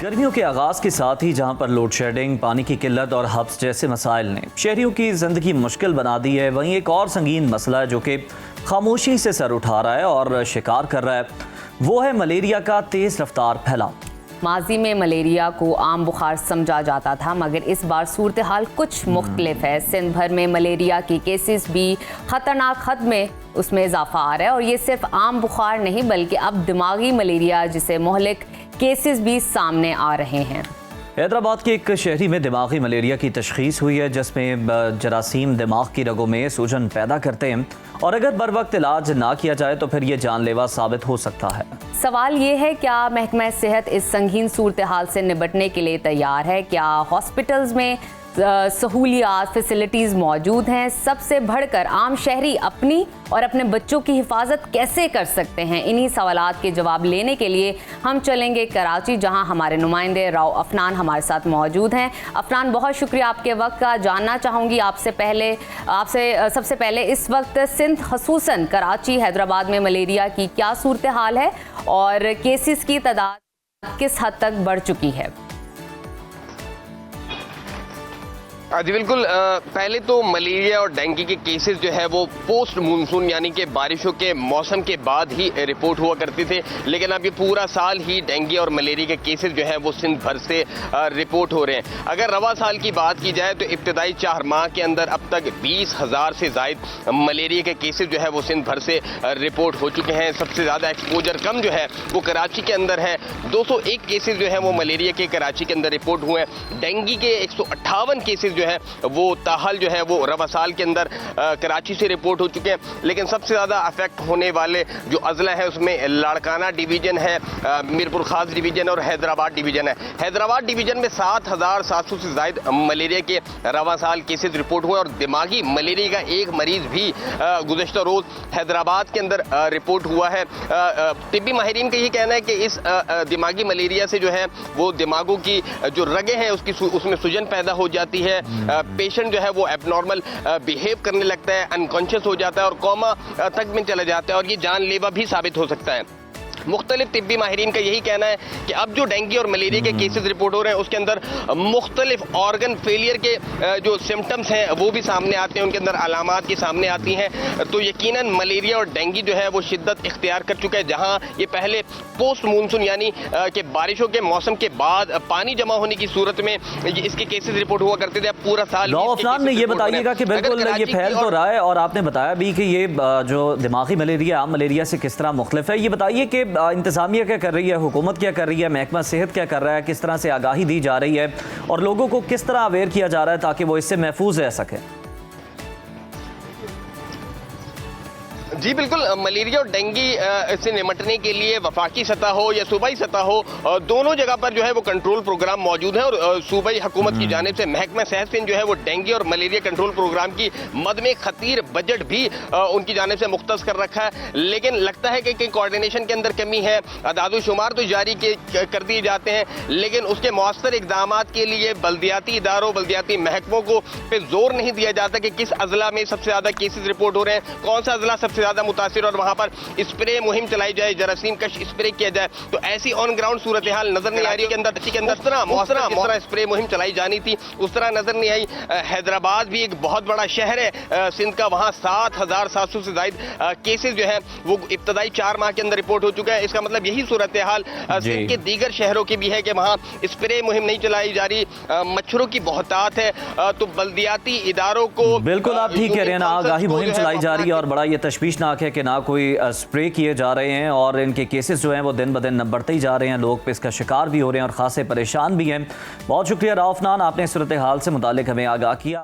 गर्मियों के आगाज के साथ ही जहां पर लोड शेडिंग, पानी की किल्लत और हब्स जैसे मसाइल ने शहरियों की जिंदगी मुश्किल बना दी है, वहीं एक और संगीन मसला है जो कि खामोशी से सर उठा रहा है और शिकार कर रहा है, वो है मलेरिया का तेज रफ्तार फैलाव। माजी में मलेरिया को आम बुखार समझा जाता था, मगर इस बार सूरत हाल कुछ मुख्तलिफ है। सिंध भर में मलेरिया के केसेस भी खतरनाक हद में उसमें इजाफा आ रहा है और ये सिर्फ आम बुखार नहीं बल्कि अब दिमागी मलेरिया जिसे मोहलिक केसेस भी सामने आ रहे हैं। हैदराबाद के एक शहरी में दिमागी मलेरिया की तशखीस हुई है, जिसमें जरासीम दिमाग की रगों में सूजन पैदा करते हैं और अगर बर वक्त इलाज ना किया जाए तो फिर ये जानलेवा साबित हो सकता है। सवाल ये है, क्या महकमा सेहत इस संगीन सूरत हाल से निपटने के लिए तैयार है? क्या हॉस्पिटल्स में सहूलियात, फैसिलिटीज़ मौजूद हैं? सबसे बढ़कर आम शहरी अपनी और अपने बच्चों की हिफाजत कैसे कर सकते हैं? इन्हीं सवालात के जवाब लेने के लिए हम चलेंगे कराची, जहां हमारे नुमाइंदे राव अफनान हमारे साथ मौजूद हैं। अफनान, बहुत शुक्रिया आपके वक्त का। जानना चाहूँगी आपसे सबसे पहले इस वक्त सिंध खसूसन कराची, हैदराबाद में मलेरिया की क्या सूरत हाल है और केसेस की तादाद किस हद तक बढ़ चुकी है? जी बिल्कुल, पहले तो मलेरिया और डेंगू के केसेस जो है वो पोस्ट मानसून यानी कि बारिशों के मौसम के बाद ही रिपोर्ट हुआ करते थे, लेकिन अब ये पूरा साल ही डेंगू और मलेरिया के केसेस जो है वो सिंध भर से रिपोर्ट हो रहे हैं। अगर रवा साल की बात की जाए तो इब्तदाई 4 माह के अंदर अब तक 20,000 से ज़ायद मलेरिया के केसेस जो है वो सिंध भर से रिपोर्ट हो चुके हैं। सबसे ज़्यादा एक्सपोजर कम जो है वो कराची के अंदर है, 201 केसेस जो है वो मलेरिया के कराची के अंदर रिपोर्ट हुए हैं। डेंगू के 158 केसेस है वो ताहल जो है वो रवा साल के अंदर कराची से रिपोर्ट हो चुके हैं। लेकिन सबसे ज़्यादा अफेक्ट होने वाले जो अजला है उसमें लाड़काना डिवीज़न है, मीरपुर खास डिवीज़न और हैदराबाद डिवीज़न है। हैदराबाद डिवीज़न में 7,700 से ज़ायद मलेरिया के रवा साल केसेस रिपोर्ट हुए और दिमागी मलेरिया का एक मरीज़ भी गुज़श्ता रोज़ हैदराबाद के अंदर रिपोर्ट हुआ है। तिब्बी माहिरीन का ये कहना है कि इस दिमागी मलेरिया से जो है वो दिमागों की जो रगें हैं उसमें सूजन पैदा हो जाती है, पेशेंट जो है वो एबनॉर्मल बिहेव करने लगता है, अनकॉन्शियस हो जाता है और कोमा तक में चला जाता है और ये जानलेवा भी साबित हो सकता है। मुख्तलिफ तिब्बी माहिरीन का यही कहना है कि अब जो डेंगू और मलेरिया के केसेस रिपोर्ट हो रहे हैं उसके अंदर मुख्तलिफ ऑर्गन फेलियर के जो सिम्टम्स हैं वो भी सामने आते हैं, उनके अंदर अलामात की सामने आती हैं। तो यकीनन मलेरिया और डेंगू जो है वो शिद्दत इख्तियार कर चुका है। जहां ये पहले पोस्ट मानसून यानी कि बारिशों के मौसम के बाद पानी जमा होने की सूरत में इसके केसेस रिपोर्ट हुआ करते थे, अब पूरा साल। अफनान ने ये बताइएगा कि बिल्कुल ये फैल तो रहा है और आपने बताया भी कि ये जो दिमागी मलेरिया आम मलेरिया से किस तरह मुख्तलिफ है, ये बताइए कि इंतजामिया क्या कर रही है, हुकूमत क्या कर रही है, महकमा सेहत क्या कर रहा है, किस तरह से आगाही दी जा रही है और लोगों को किस तरह अवेयर किया जा रहा है ताकि वो इससे महफूज रह सकें? जी बिल्कुल, मलेरिया और डेंगू से निपटने के लिए वफाकी सतह हो या सूबाई सतह हो, दोनों जगह पर जो है वो कंट्रोल प्रोग्राम मौजूद है और सूबाई हुकूमत की जानिब से महकमा सेहत से जो है वो डेंगू और मलेरिया कंट्रोल प्रोग्राम की मद में खतीर बजट भी उनकी जानिब से मुख्तस कर रखा है। लेकिन लगता है कि कोऑर्डिनेशन के अंदर कमी है। अदाद-ओ-शुमार तो जारी कर दिए जाते हैं, लेकिन उसके मौसर इकदाम के लिए बल्दियाती इदारों, बल्दियाती महकमों को पे जोर नहीं दिया जाता कि किस अजला में सबसे ज़्यादा केसेस रिपोर्ट हो रहे हैं, कौन सा अजला सबसे ज़्यादा मुतासिर और वहां पर स्प्रे मुहिम चलाई जाए, जरासीम कश स्प्रे किया जाए। तो ऐसी ऑन ग्राउंड सूरत हाल नजर नहीं आ रही के अंदर तरह स्प्रे मुहिम चलाई जानी थी उस तरह नजर नहीं आई। हैदराबाद भी एक बहुत बड़ा शहर है सिंध का, वहां 7,700 से ज्यादा केसेस जो है वो इब्तदाई 4 माह के अंदर रिपोर्ट हो चुका है। इसका मतलब यही सूरत हाल सिंध के दीगर शहरों की भी है कि वहां स्प्रे मुहिम नहीं चलाई जा रही, मच्छरों की बहुतात है। तो बल्दियाती इदारों को बिल्कुल आप ठीक कह रहे हैं ना, आगाही मुहिम चलाई जा रही है और बड़ा ये तशवीशनाक है कि ना कोई स्प्रे किए जा रहे हैं और इनके केसेस जो हैं वो दिन ब दिन बढ़ते ही जा रहे हैं, लोग पे इसका शिकार भी हो रहे हैं और खासे परेशान भी हैं। बहुत शुक्रिया राव अफनान, आपने सूरत हाल से मुतालिक हमें आगाह किया।